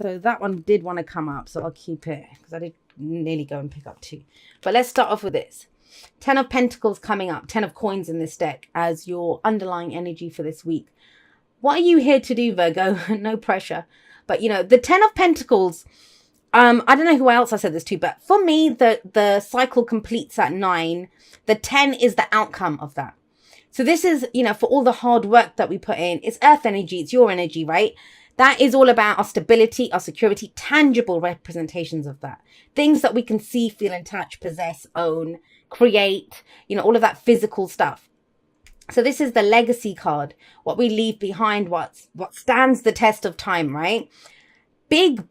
So that one did want to come up, so I'll keep it because I did nearly go and pick up 2. But let's start off with this. 10 of Pentacles coming up, 10 of Coins in this deck as your underlying energy for this week. What are you here to do, Virgo? No pressure. But, you know, the 10 of Pentacles, I don't know who else I said this to, but for me, the cycle completes at 9. The 10 is the outcome of that. So this is, you know, for all the hard work that we put in, it's earth energy, it's your energy, right? That is all about our stability, our security, tangible representations of that. Things that we can see, feel, and touch, possess, own, create, you know, all of that physical stuff. So this is the legacy card, what we leave behind, what stands the test of time, right? Big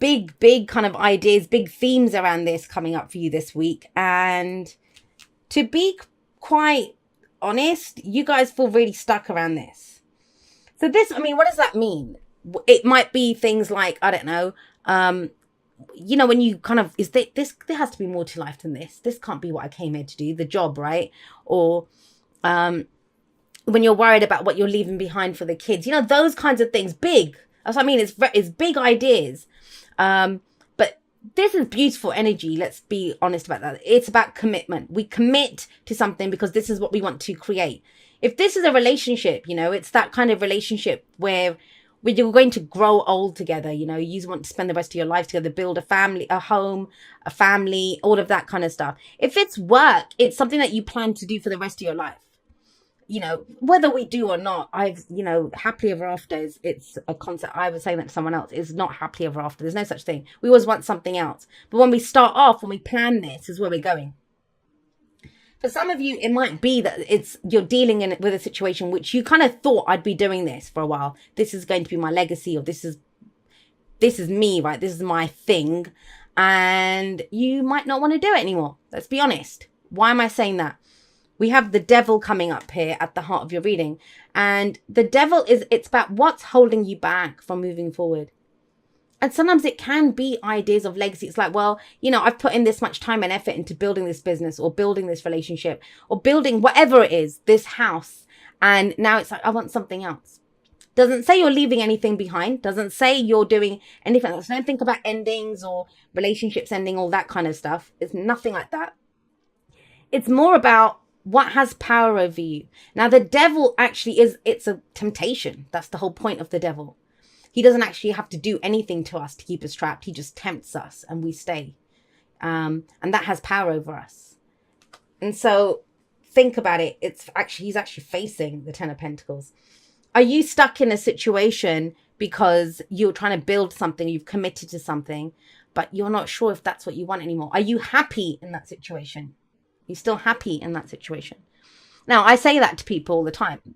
kind of ideas, big themes around this coming up for you this week. And to be quite honest, you guys feel really stuck around this. So this, I mean, what does that mean? It might be things like, I don't know, you know, when you kind of, there has to be more to life than this. This can't be what I came here to do, the job, right? Or when you're worried about what you're leaving behind for the kids, you know, those kinds of things, big. That's what I mean. It's big ideas. But this is beautiful energy. Let's be honest about that. It's about commitment. We commit to something because this is what we want to create. If this is a relationship, you know, it's that kind of relationship where you're going to grow old together. You know, you want to spend the rest of your life together, build a family, a home, a family, all of that kind of stuff. If it's work, it's something that you plan to do for the rest of your life. You know, whether we do or not, you know, happily ever after it's a concept. I was saying that to someone else. It's not happily ever after. There's no such thing. We always want something else. But when we start off, when we plan this, is where we're going. For some of you, it might be that you're dealing with a situation which you kind of thought I'd be doing this for a while. This is going to be my legacy, or this is me, right? This is my thing. And you might not want to do it anymore. Let's be honest. Why am I saying that? We have the devil coming up here at the heart of your reading. And the devil it's about what's holding you back from moving forward. And sometimes it can be ideas of legacy. It's like, well, you know, I've put in this much time and effort into building this business or building this relationship or building whatever it is, this house. And now it's like, I want something else. Doesn't say you're leaving anything behind. Doesn't say you're doing anything else. Don't think about endings or relationships ending, all that kind of stuff. It's nothing like that. It's more about what has power over you. Now, the devil actually it's a temptation. That's the whole point of the devil. He doesn't actually have to do anything to us to keep us trapped. He just tempts us and we stay. And that has power over us. And so think about it. He's actually facing the 10 of Pentacles. Are you stuck in a situation because you're trying to build something, you've committed to something, but you're not sure if that's what you want anymore? Are you happy in that situation? You're still happy in that situation? Now, I say that to people all the time.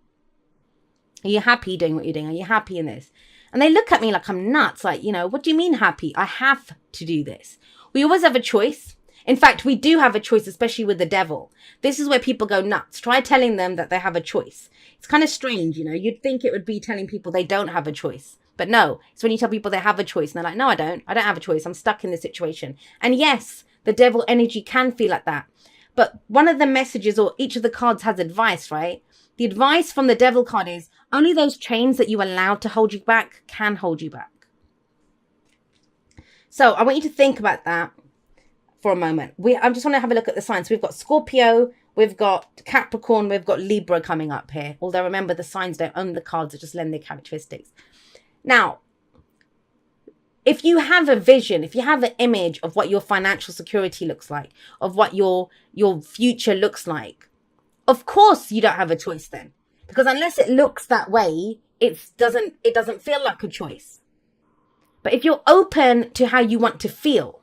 Are you happy doing what you're doing? Are you happy in this? And they look at me like I'm nuts. Like, you know, what do you mean happy? I have to do this. We always have a choice. In fact, we do have a choice, especially with the devil. This is where people go nuts. Try telling them that they have a choice. It's kind of strange, you know. You'd think it would be telling people they don't have a choice. But no, it's when you tell people they have a choice. And they're like, no, I don't. I don't have a choice. I'm stuck in this situation. And yes, the devil energy can feel like that. But one of the messages, or each of the cards has advice, right? The advice from the devil card is only those chains that you allowed to hold you back can hold you back. So I want you to think about that for a moment. I just want to have a look at the signs. We've got Scorpio, we've got Capricorn, we've got Libra coming up here. Although remember, the signs don't own the cards, they just lend their characteristics. Now, if you have a vision, if you have an image of what your financial security looks like, of what your future looks like, of course you don't have a choice then. Because unless it looks that way, it doesn't feel like a choice. But if you're open to how you want to feel,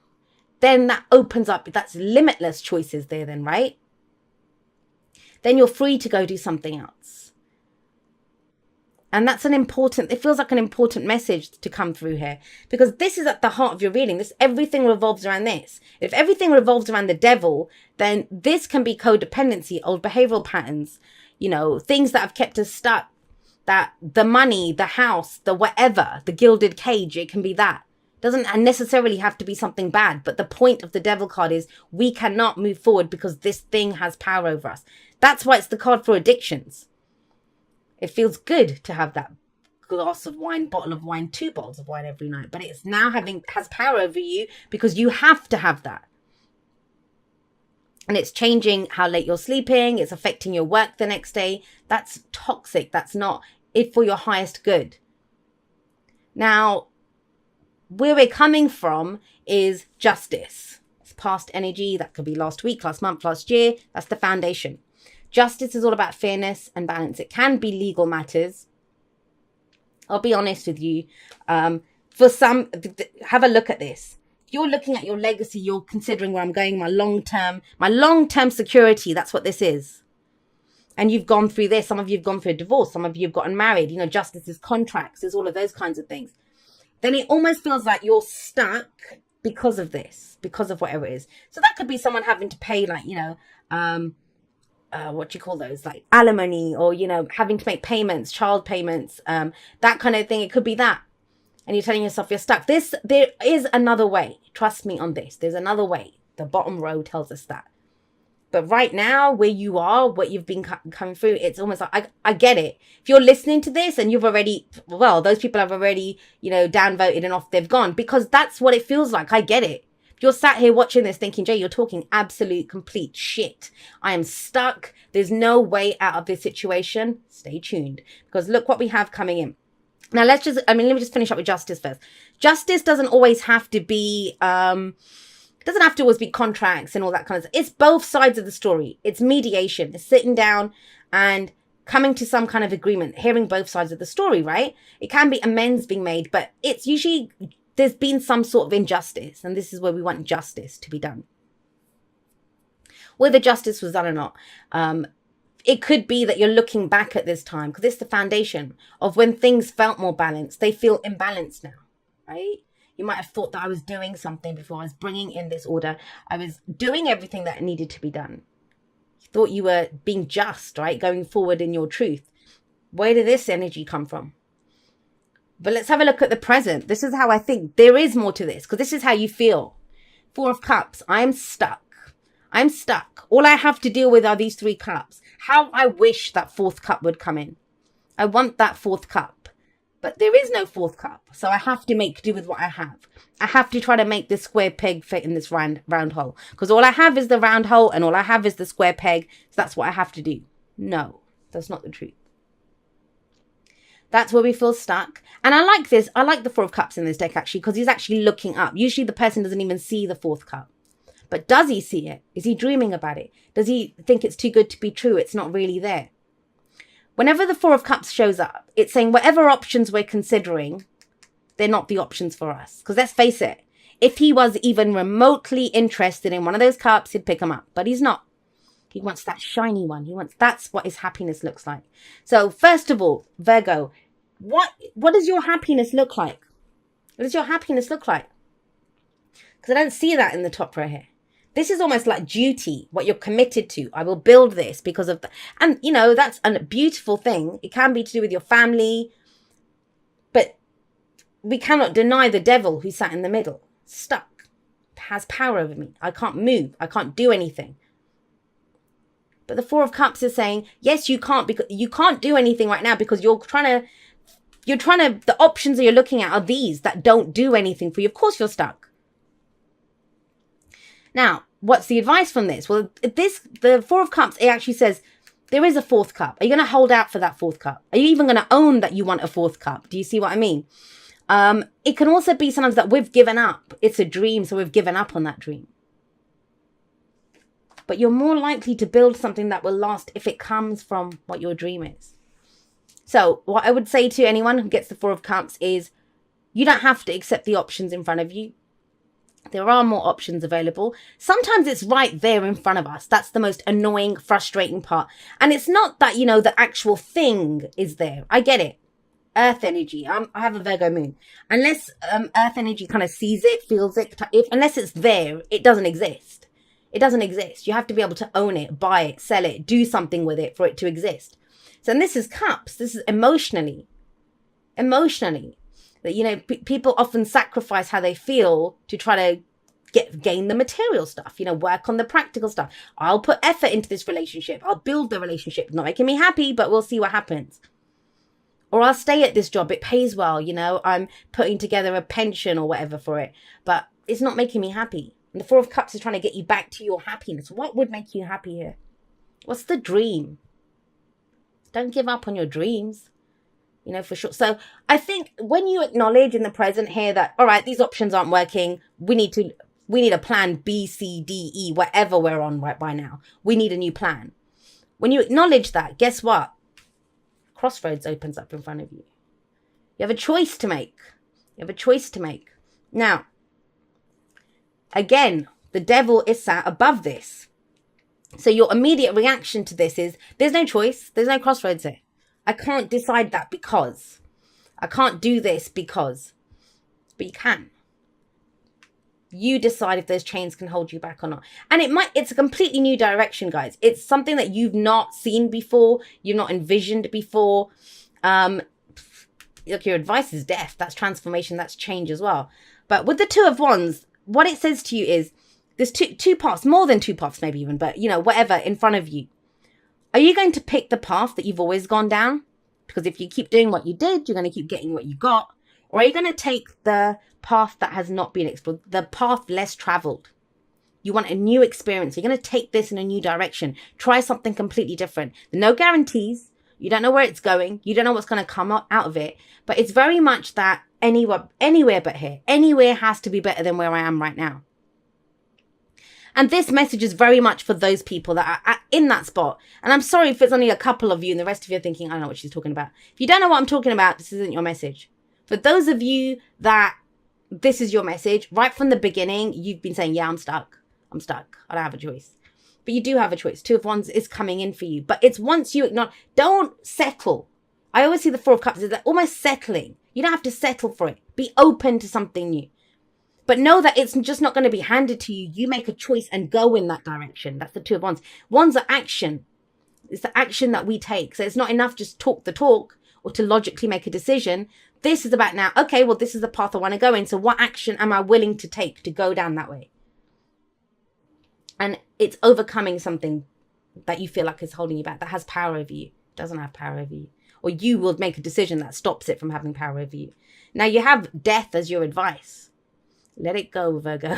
then that opens up, that's limitless choices there then, right? Then you're free to go do something else. And that's it feels like an important message to come through here, because this is at the heart of your reading. Everything revolves around this. If everything revolves around the devil, then this can be codependency, old behavioral patterns, you know, things that have kept us stuck, that the money, the house, the whatever, the gilded cage, it can be that. Doesn't necessarily have to be something bad. But the point of the devil card is we cannot move forward because this thing has power over us. That's why it's the card for addictions. It feels good to have that glass of wine, bottle of wine, 2 bottles of wine every night. But it's now has power over you because you have to have that. And it's changing how late you're sleeping. It's affecting your work the next day. That's toxic. That's not it for your highest good. Now, where we're coming from is justice. It's past energy. That could be last week, last month, last year. That's the foundation. Justice is all about fairness and balance. It can be legal matters. I'll be honest with you. For some, have a look at this. If you're looking at your legacy, you're considering where I'm going, my long-term security. That's what this is. And you've gone through this. Some of you have gone through a divorce. Some of you have gotten married. You know, justice is contracts. There's all of those kinds of things. Then it almost feels like you're stuck because of this, because of whatever it is. So that could be someone having to pay, like, you know, what do you call those? Like alimony, or, you know, having to make payments, child payments, that kind of thing. It could be that. And you're telling yourself you're stuck. There is another way. Trust me on this. There's another way. The bottom row tells us that. But right now, where you are, what you've been coming through, it's almost like, I get it. If you're listening to this and you've already, well, those people have already, you know, downvoted and off they've gone, because that's what it feels like. I get it. If you're sat here watching this thinking, Jay, you're talking absolute, complete shit. I am stuck. There's no way out of this situation. Stay tuned, because look what we have coming in. Now, let me just finish up with justice first. Justice doesn't always have to be, it doesn't have to always be contracts and all that kind of stuff. It's both sides of the story. It's mediation. It's sitting down and coming to some kind of agreement, hearing both sides of the story, right? It can be amends being made, but it's usually, there's been some sort of injustice. And this is where we want justice to be done. Whether justice was done or not, it could be that you're looking back at this time, because it's the foundation of when things felt more balanced. They feel imbalanced now, right? You might have thought that I was doing something before. I was bringing in this order. I was doing everything that needed to be done. You thought you were being just, right? Going forward in your truth. Where did this energy come from? But let's have a look at the present. This is how I think there is more to this, because this is how you feel. 4 of Cups. I'm stuck. I'm stuck. All I have to deal with are these 3 cups. How I wish that 4th cup would come in. I want that 4th cup. But there is no 4th cup. So I have to make do with what I have. I have to try to make this square peg fit in this round hole. Because all I have is the round hole and all I have is the square peg. So that's what I have to do. No, that's not the truth. That's where we feel stuck. And I like this. I like the 4 of Cups in this deck, actually, because he's actually looking up. Usually the person doesn't even see the 4th cup. But does he see it? Is he dreaming about it? Does he think it's too good to be true? It's not really there. Whenever the 4 of Cups shows up, it's saying whatever options we're considering, they're not the options for us. Because let's face it, if he was even remotely interested in one of those cups, he'd pick them up. But he's not. He wants that shiny one. That's what his happiness looks like. So first of all, Virgo, what does your happiness look like? What does your happiness look like? Because I don't see that in the top row here. This is almost like duty, what you're committed to. I will build this because of and you know, that's a beautiful thing. It can be to do with your family, but we cannot deny the devil who sat in the middle, stuck, has power over me. I can't move. I can't do anything. But the 4 of Cups is saying, yes, you can't, because you can't do anything right now because the options that you're looking at are these that don't do anything for you. Of course you're stuck. Now, what's the advice from this? Well, the 4 of Cups, it actually says there is a 4th cup. Are you going to hold out for that 4th cup? Are you even going to own that you want a 4th cup? Do you see what I mean? It can also be sometimes that we've given up. It's a dream, so we've given up on that dream. But you're more likely to build something that will last if it comes from what your dream is. So what I would say to anyone who gets the 4 of Cups is you don't have to accept the options in front of you. There are more options available. Sometimes it's right there in front of us. That's the most annoying, frustrating part. And it's not that, you know, the actual thing is there. I get it. Earth energy. I have a Virgo moon. Unless Earth energy kind of sees it, feels it, unless it's there, it doesn't exist. It doesn't exist. You have to be able to own it, buy it, sell it, do something with it for it to exist. So, and this is Cups. This is emotionally. That, you know, people often sacrifice how they feel to try to gain the material stuff, you know, work on the practical stuff. I'll put effort into this relationship. I'll build the relationship. Not making me happy, but we'll see what happens. Or I'll stay at this job. It pays well, you know, I'm putting together a pension or whatever for it, but it's not making me happy. And the Four of Cups is trying to get you back to your happiness. What would make you happy here? What's the dream? Don't give up on your dreams, you know, for sure. So I think when you acknowledge in the present here that, all right, these options aren't working. We need a plan B, C, D, E, whatever we're on right by now. We need a new plan. When you acknowledge that, guess what? Crossroads opens up in front of you. You have a choice to make. You have a choice to make. Now, again, the devil is sat above this. So your immediate reaction to this is, there's no choice. There's no crossroads here. I can't decide that because. I can't do this because. But you can. You decide if those chains can hold you back or not. And it's a completely new direction, guys. It's something that you've not seen before. You've not envisioned before. Look, your advice is death. That's transformation. That's change as well. But with the Two of Wands, what it says to you is, there's two paths, more than two paths maybe even, but you know, whatever in front of you. Are you going to pick the path that you've always gone down? Because if you keep doing what you did, you're going to keep getting what you got. Or are you going to take the path that has not been explored, the path less traveled? You want a new experience. You're going to take this in a new direction. Try something completely different. No guarantees. You don't know where it's going. You don't know what's going to come out of it. But it's very much that anywhere but here. Anywhere has to be better than where I am right now. And this message is very much for those people that are in that spot. And I'm sorry if it's only a couple of you and the rest of you are thinking, I don't know what she's talking about. If you don't know what I'm talking about, this isn't your message. For those of you that this is your message, right from the beginning, you've been saying, yeah, I'm stuck. I don't have a choice. But you do have a choice. Two of Wands is coming in for you. But it's once you acknowledge, don't settle. I always see the Four of Cups as like almost settling. You don't have to settle for it. Be open to something new. But know that it's just not going to be handed to you. You make a choice and go in that direction. That's the Two of Wands. Wands are action. It's the action that we take. So it's not enough just talk the talk or to logically make a decision. This is about now, okay, well, this is the path I want to go in. So what action am I willing to take to go down that way? And it's overcoming something that you feel like is holding you back, that has power over you. It doesn't have power over you. Or you will make a decision that stops it from having power over you. Now you have death as your advice. Let it go, Virgo.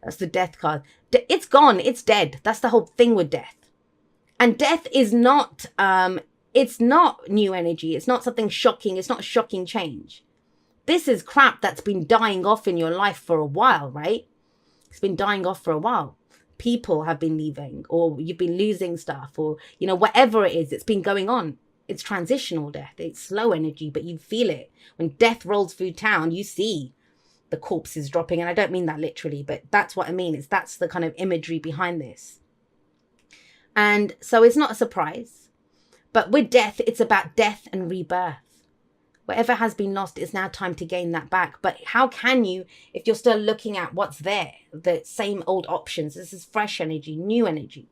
That's the death card. It's gone. It's dead. That's the whole thing with death. And death is not, it's not new energy. It's not something shocking. It's not a shocking change. This is crap that's been dying off in your life for a while, right? It's been dying off for a while. People have been leaving, or you've been losing stuff, or, you know, whatever it is, it's been going on. It's transitional death. It's slow energy, but you feel it. When death rolls through town, you see the corpses dropping. And I don't mean that literally, but that's what I mean. That's the kind of imagery behind this. And so it's not a surprise. But with death, it's about death and rebirth. Whatever has been lost, it's now time to gain that back. But how can you, if you're still looking at what's there, the same old options? This is fresh energy, new energy,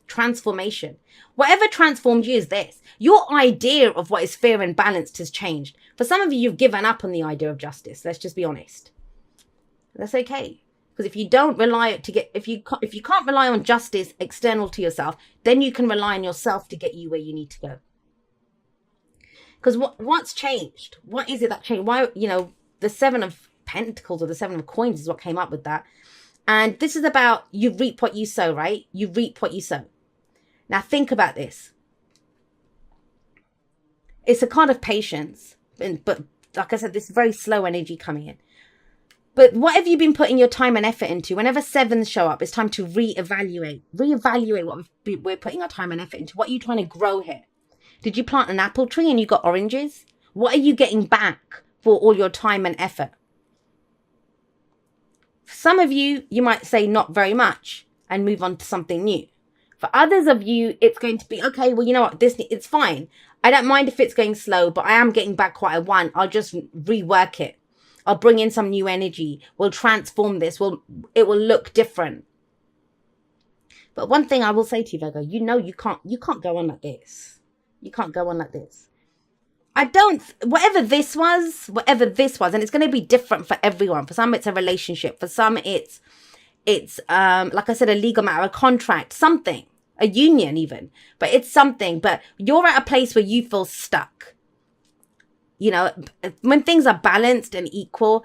transformation. Whatever transformed you is this. Your idea of what is fair and balanced has changed. For some of you, you've given up on the idea of justice. Let's just be honest. That's okay. Because if you don't rely to get, if you can't rely on justice external to yourself, then you can rely on yourself to get you where you need to go. Because what's changed? What is it that changed? Why, you know, the Seven of Pentacles or the Seven of Coins is what came up with that. And this is about you reap what you sow, right? You reap what you sow. Now think about this. It's a card of patience. But like I said, this very slow energy coming in. But what have you been putting your time and effort into? Whenever sevens show up, it's time to reevaluate. Reevaluate what we're putting our time and effort into. What are you trying to grow here? Did you plant an apple tree and you got oranges? What are you getting back for all your time and effort? For some of you, you might say not very much and move on to something new. For others of you, it's going to be, okay, well, you know what, it's fine. I don't mind if it's going slow, but I am getting back what I want. I'll just rework it. I'll bring in some new energy. We'll transform this. It will look different. But one thing I will say to you, Virgo, you know you can't go on like this. You can't go on like this. Whatever this was, and it's going to be different for everyone. For some, it's a relationship. For some, it's like I said, a legal matter, a contract, something, a union even. But it's something. But you're at a place where you feel stuck. You know, when things are balanced and equal,